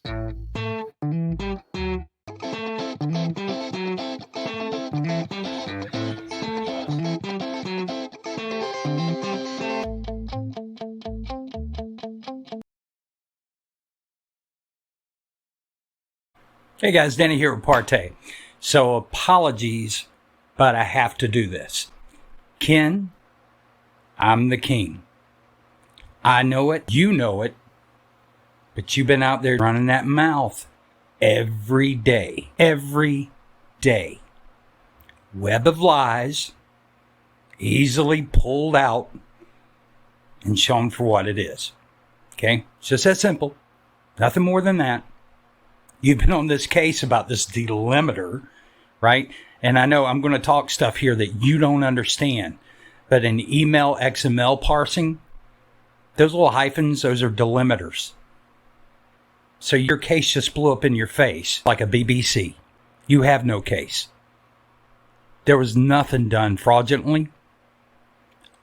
Hey guys, Danny here with PARTAY. So apologies, but I have to do this. Ken, I'm the king. I know it, you know it, but you've been out there running that mouth every day. Every day. Web of lies, easily pulled out and shown for what it is. Okay? It's just that simple. Nothing more than that. You've been on this case about this delimiter, right? And I know I'm going to talk stuff here that you don't understand. But in email XML parsing, those little hyphens, those are delimiters. So your case just blew up in your face like a BBC. You have no case. There was nothing done fraudulently.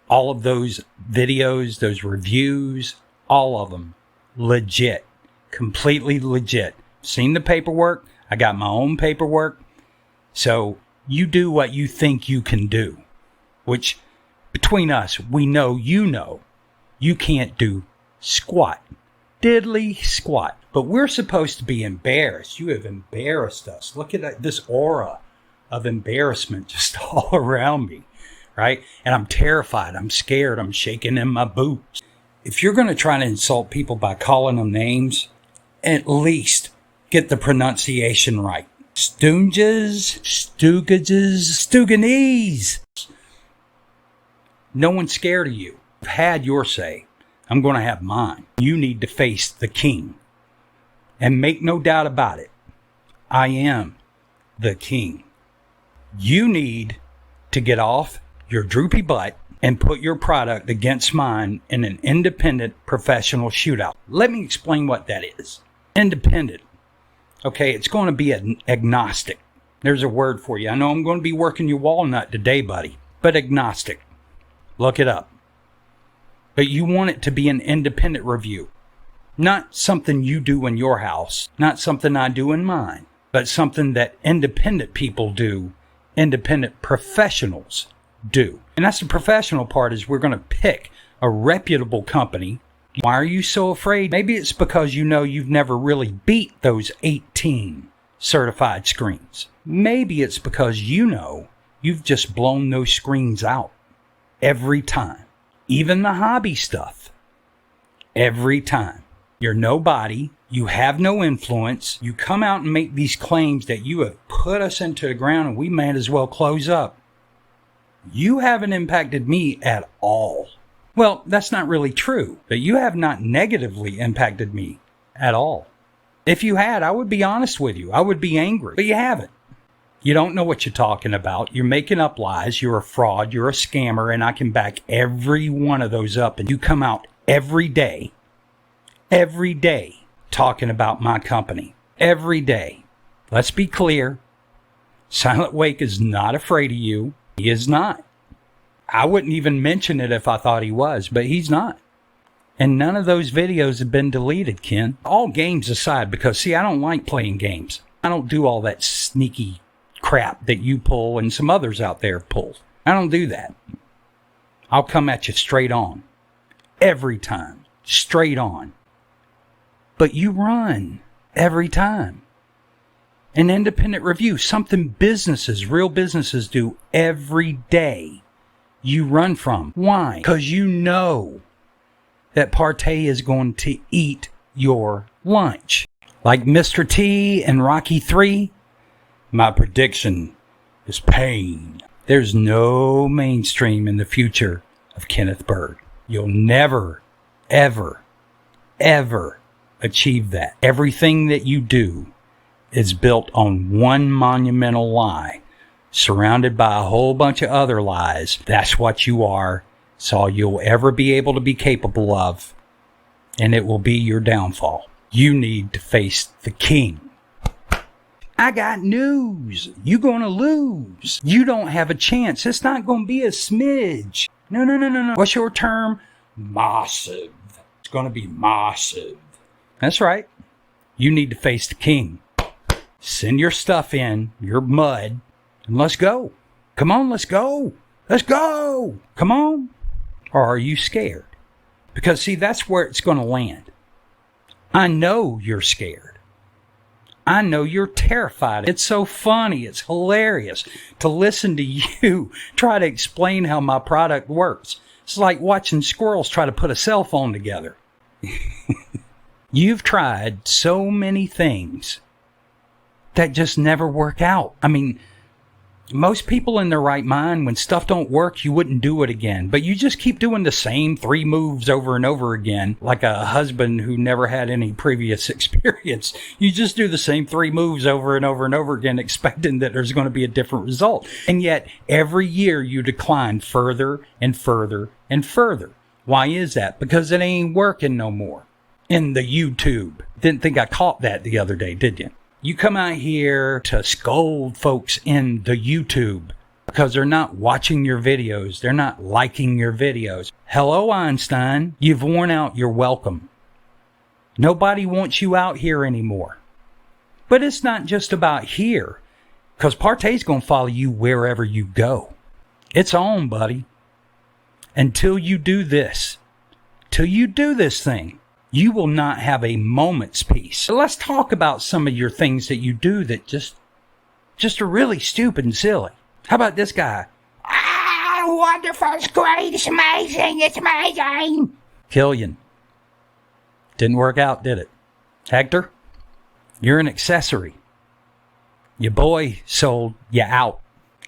All of those videos, those reviews, all of them legit, completely legit. Seen the paperwork. I got my own paperwork. So you do what you think you can do, which between us, we know you can't do squat, diddly squat. But we're supposed to be embarrassed. You have embarrassed us. Look at this aura of embarrassment just all around me, right? And I'm terrified. I'm scared. I'm shaking in my boots. If you're going to try to insult people by calling them names, at least get the pronunciation right. Stoonges, Stoogages, Stooganese. No one's scared of you. I've had your say. I'm going to have mine. You need to face the king. And make no doubt about it. I am the king. You need to get off your droopy butt and put your product against mine in an independent professional shootout. Let me explain what that is. Independent. Okay, it's going to be agnostic. There's a word for you. I know I'm going to be working your walnut today, buddy, but agnostic. Look it up. But you want it to be an independent review. Not something you do in your house, not something I do in mine, but something that independent people do, independent professionals do. And that's the professional part, is we're going to pick a reputable company. Why are you so afraid? Maybe it's because you know you've never really beat those 18 certified screens. Maybe it's because you know you've just blown those screens out every time. Even the hobby stuff. Every time. You're nobody. You have no influence. You come out and make these claims that you have put us into the ground and we might as well close up. You haven't impacted me at all. Well, that's not really true, but you have not negatively impacted me at all. If you had, I would be honest with you. I would be angry, but you haven't. You don't know what you're talking about. You're making up lies. You're a fraud. You're a scammer, and I can back every one of those up. And you come out every day, talking about my company. Every day. Let's be clear. Silent Wake is not afraid of you. He is not. I wouldn't even mention it if I thought he was, but he's not. And none of those videos have been deleted, Ken. All games aside, because, see, I don't like playing games. I don't do all that sneaky crap that you pull and some others out there pull. I don't do that. I'll come at you straight on. Every time. Straight on. But you run every time. An independent review, something businesses, real businesses do every day. You run from. Why? Because you know that PARTAY is going to eat your lunch. Like Mr. T and Rocky 3, my prediction is pain. There's no mainstream in the future of Kenneth Bird. You'll never, ever, ever achieve that. Everything that you do is built on one monumental lie, surrounded by a whole bunch of other lies. That's what you are. It's all you'll ever be able to be capable of, and it will be your downfall. You need to face the king. I got news. You're going to lose. You don't have a chance. It's not going to be a smidge. No. What's your term? Massive. It's going to be massive. That's right. You need to face the king. Send your stuff in, your mud, and let's go. Come on, let's go. Let's go. Come on. Or are you scared? Because, see, that's where it's going to land. I know you're scared. I know you're terrified. It's so funny. It's hilarious to listen to you try to explain how my product works. It's like watching squirrels try to put a cell phone together. You've tried so many things that just never work out. I mean, most people in their right mind, when stuff don't work, you wouldn't do it again. But you just keep doing the same 3 moves over and over again, like a husband who never had any previous experience. You just do the same 3 moves over and over and over again, expecting that there's going to be a different result. And yet, every year you decline further and further and further. Why is that? Because it ain't working no more. In the YouTube. Didn't think I caught that the other day, did you? You come out here to scold folks in the YouTube because they're not watching your videos. They're not liking your videos. Hello, Einstein. You've worn out your welcome. Nobody wants you out here anymore. But it's not just about here, because Partay's going to follow you wherever you go. It's on, buddy. Until you do this. Till you do this thing. You will not have a moment's peace. So let's talk about some of your things that you do that just are really stupid and silly. How about this guy? Wonderful, it's great, it's amazing, it's amazing. Killian. Didn't work out, did it? Hector, you're an accessory. Your boy sold you out.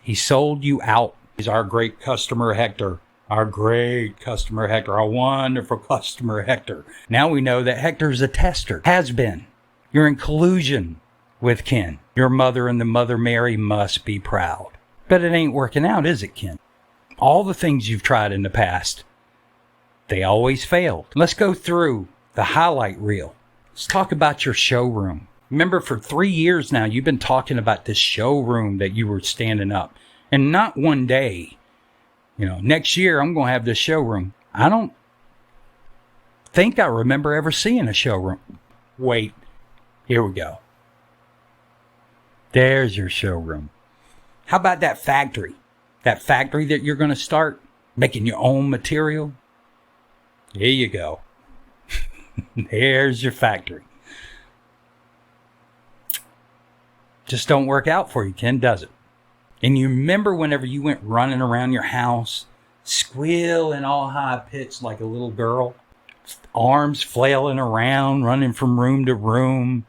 He sold you out. He's our great customer, Hector. Our great customer, Hector. Our wonderful customer, Hector. Now we know that Hector's a tester. Has been. You're in collusion with Ken. Your mother and the Mother Mary must be proud. But it ain't working out, is it, Ken? All the things you've tried in the past, they always failed. Let's go through the highlight reel. Let's talk about your showroom. Remember, for 3 years now, you've been talking about this showroom that you were standing up. And not one day. You know, next year I'm going to have this showroom. I don't think I remember ever seeing a showroom. Wait, here we go. There's your showroom. How about that factory? That factory that you're going to start making your own material? Here you go. There's your factory. Just don't work out for you, Ken, does it? And you remember whenever you went running around your house, squealing all high-pitched like a little girl, arms flailing around, running from room to room.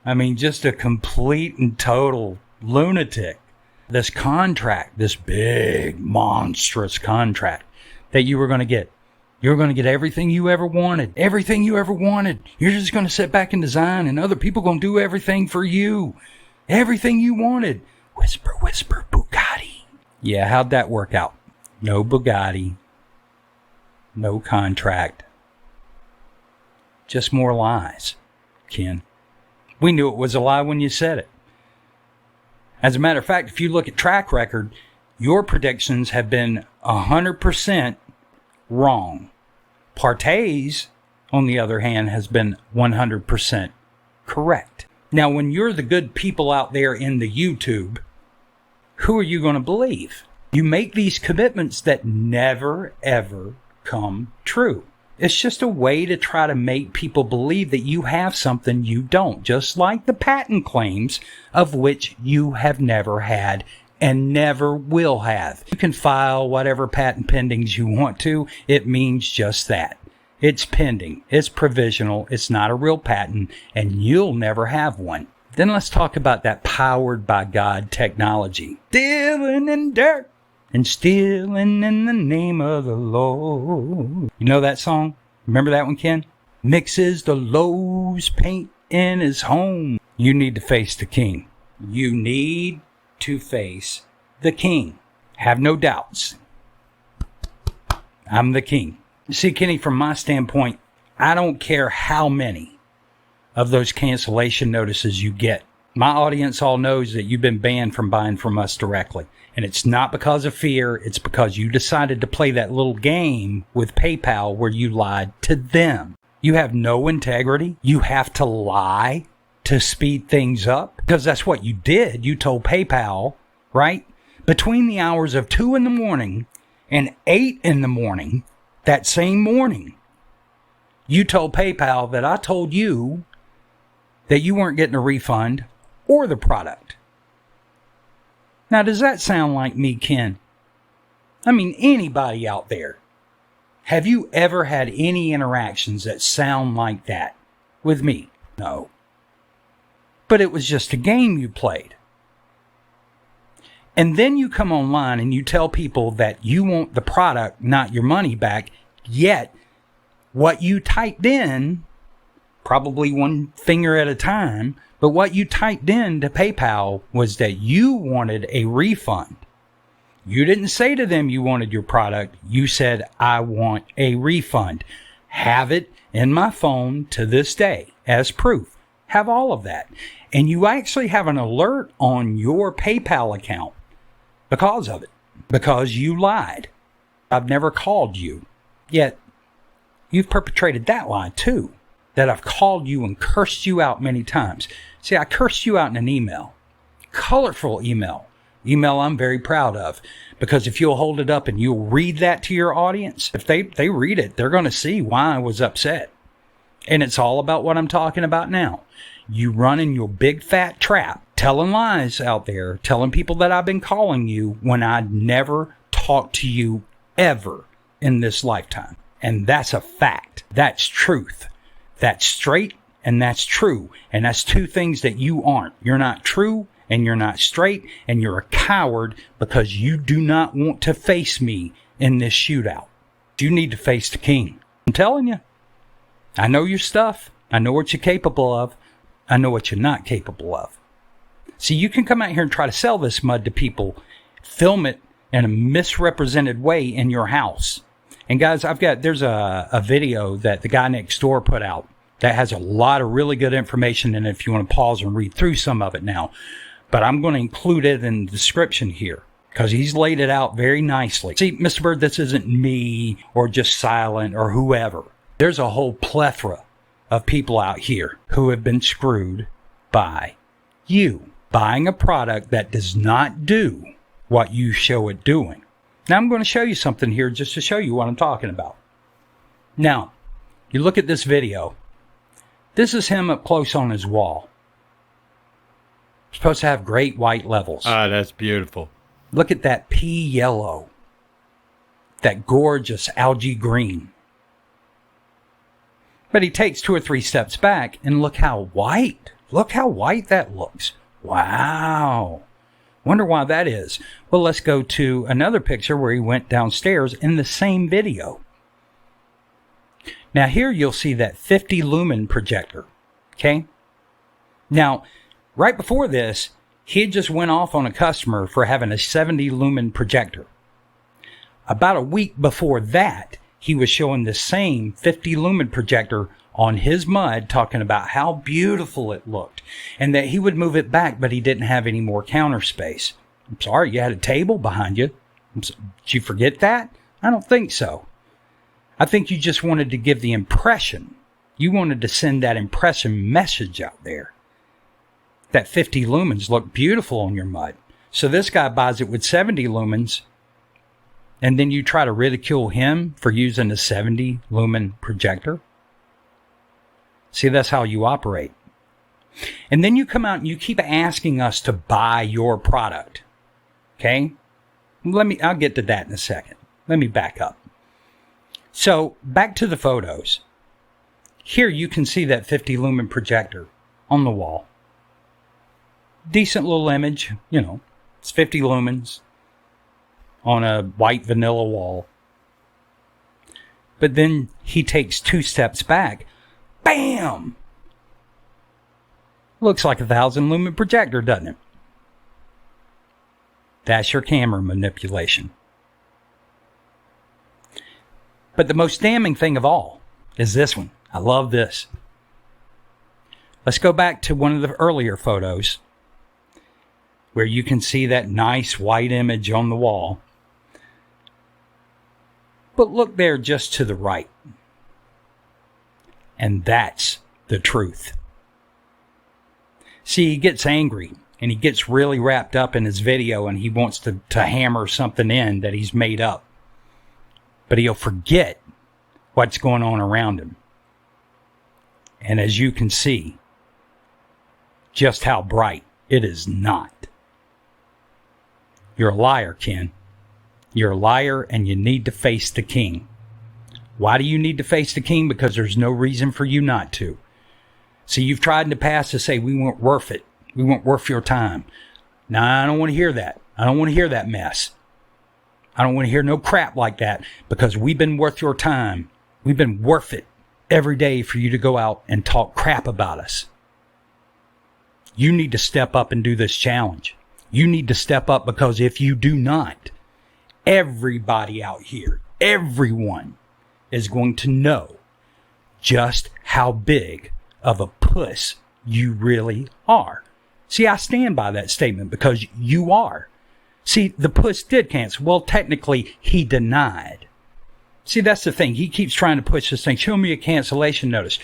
I mean, just a complete and total lunatic. This contract, this big, monstrous contract that you were going to get. You were going to get everything you ever wanted. Everything you ever wanted. You're just going to sit back and design, and other people going to do everything for you. Everything you wanted. Whisper, whisper, Bugatti. Yeah, how'd that work out? No Bugatti. No contract. Just more lies, Ken. We knew it was a lie when you said it. As a matter of fact, if you look at track record, your predictions have been 100% wrong. Partay's, on the other hand, has been 100% correct. Now, when you're the good people out there in the YouTube, who are you going to believe? You make these commitments that never, ever come true. It's just a way to try to make people believe that you have something you don't, just like the patent claims of which you have never had and never will have. You can file whatever patent pendings you want to. It means just that. It's pending. It's provisional. It's not a real patent, and you'll never have one. Then let's talk about that powered by God technology. Stealing in dirt and stealing in the name of the Lord. You know that song? Remember that one, Ken? Mixes the Lowe's paint in his home. You need to face the king. You need to face the king. Have no doubts. I'm the king. See, Kenny, from my standpoint, I don't care how many of those cancellation notices you get. My audience all knows that you've been banned from buying from us directly. And it's not because of fear. It's because you decided to play that little game with PayPal where you lied to them. You have no integrity. You have to lie to speed things up, because that's what you did. You told PayPal, right? Between the hours of 2 in the morning and 8 in the morning, that same morning, you told PayPal that I told you that you weren't getting a refund or the product. Now, does that sound like me, Ken? I mean, anybody out there, have you ever had any interactions that sound like that with me? No. But it was just a game you played. And then you come online and you tell people that you want the product, not your money back, yet what you typed in, probably one finger at a time, but what you typed in to PayPal was that you wanted a refund. You didn't say to them you wanted your product. You said, I want a refund. Have it in my phone to this day as proof. Have all of that. And you actually have an alert on your PayPal account because of it, because you lied. I've never called you, yet you've perpetrated that lie too, that I've called you and cursed you out many times. See, I cursed you out in an email, colorful email I'm very proud of, because if you'll hold it up and you'll read that to your audience, if they read it, they're going to see why I was upset. And it's all about what I'm talking about now. You run in your big fat trap, telling lies out there, telling people that I've been calling you when I never talked to you ever in this lifetime. And that's a fact. That's truth. That's straight and that's true. And that's two things that you aren't. You're not true and you're not straight, and you're a coward because you do not want to face me in this shootout. You need to face the king. I'm telling you. I know your stuff. I know what you're capable of. I know what you're not capable of. See, you can come out here and try to sell this mud to people, film it in a misrepresented way in your house. And guys, there's a video that the guy next door put out that has a lot of really good information in it if you want to pause and read through some of it now. But I'm going to include it in the description here because he's laid it out very nicely. See, Mr. Bird, this isn't me or just Silent or whoever. There's a whole plethora of people out here who have been screwed by you buying a product that does not do what you show it doing. Now, I'm going to show you something here just to show you what I'm talking about. Now, you look at this video. This is him up close on his wall. Supposed to have great white levels. Ah, that's beautiful. Look at that pea yellow. That gorgeous algae green. But he takes 2 or 3 steps back and look how white. Look how white that looks. Wow. Wonder why that is. Well, let's go to another picture where he went downstairs in the same video. Now here you'll see that 50 lumen projector. Okay? Now, right before this, he had just went off on a customer for having a 70 lumen projector. About a week before that, he was showing the same 50 lumen projector on his mud, talking about how beautiful it looked and that he would move it back, but he didn't have any more counter space. I'm sorry, you had a table behind you. Did you forget that? I don't think so. I think you just wanted to give the impression. You wanted to send that impression message out there. That 50 lumens look beautiful on your mud. So this guy buys it with 70 lumens, and then you try to ridicule him for using a 70 lumen projector. See, that's how you operate. And then you come out and you keep asking us to buy your product. Okay? I'll get to that in a second. Let me back up. So, back to the photos. Here you can see that 50 lumen projector on the wall. Decent little image, it's 50 lumens on a white vanilla wall. But then he takes 2 steps back. Bam! Looks like a 1,000 lumen projector, doesn't it? That's your camera manipulation. But the most damning thing of all is this one. I love this. Let's go back to one of the earlier photos where you can see that nice white image on the wall. But look there just to the right. And that's the truth. See, he gets angry and he gets really wrapped up in his video and he wants to hammer something in that he's made up. But he'll forget what's going on around him. And as you can see, just how bright it is not. You're a liar, Ken. You're a liar, and you need to face the king. Why do you need to face the king? Because there's no reason for you not to. See, you've tried in the past to say we weren't worth it. We weren't worth your time. No, I don't want to hear that. I don't want to hear that mess. I don't want to hear no crap like that, because we've been worth your time. We've been worth it every day for you to go out and talk crap about us. You need to step up and do this challenge. You need to step up, because if you do not, everybody out here, everyone is going to know just how big of a puss you really are. See, I stand by that statement, because you are. See, the puss did cancel. Well, technically, he denied. See, that's the thing. He keeps trying to push this thing. Show me a cancellation notice.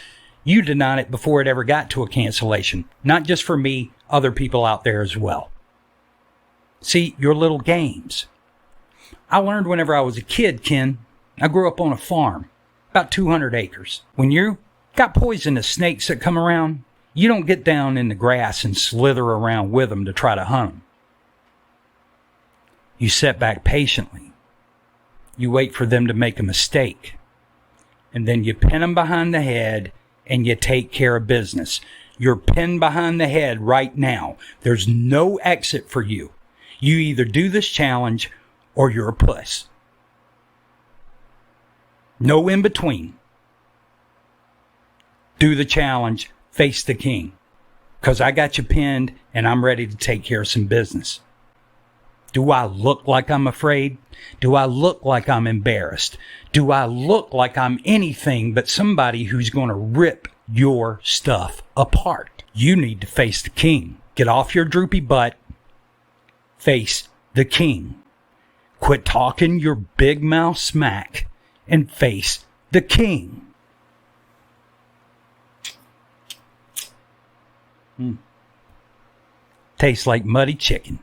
You denied it before it ever got to a cancellation. Not just for me, other people out there as well. See, your little games. I learned whenever I was a kid, Ken. I grew up on a farm, about 200 acres. When you got poisonous snakes that come around, you don't get down in the grass and slither around with them to try to hunt them. You sit back patiently. You wait for them to make a mistake. And then you pin them behind the head and you take care of business. You're pinned behind the head right now. There's no exit for you. You either do this challenge or you're a puss. No in between. Do the challenge, face the king. Because I got you pinned and I'm ready to take care of some business. Do I look like I'm afraid? Do I look like I'm embarrassed? Do I look like I'm anything but somebody who's going to rip your stuff apart? You need to face the king. Get off your droopy butt. Face the king. Quit talking your big mouth smack and face the king. Tastes like muddy chicken.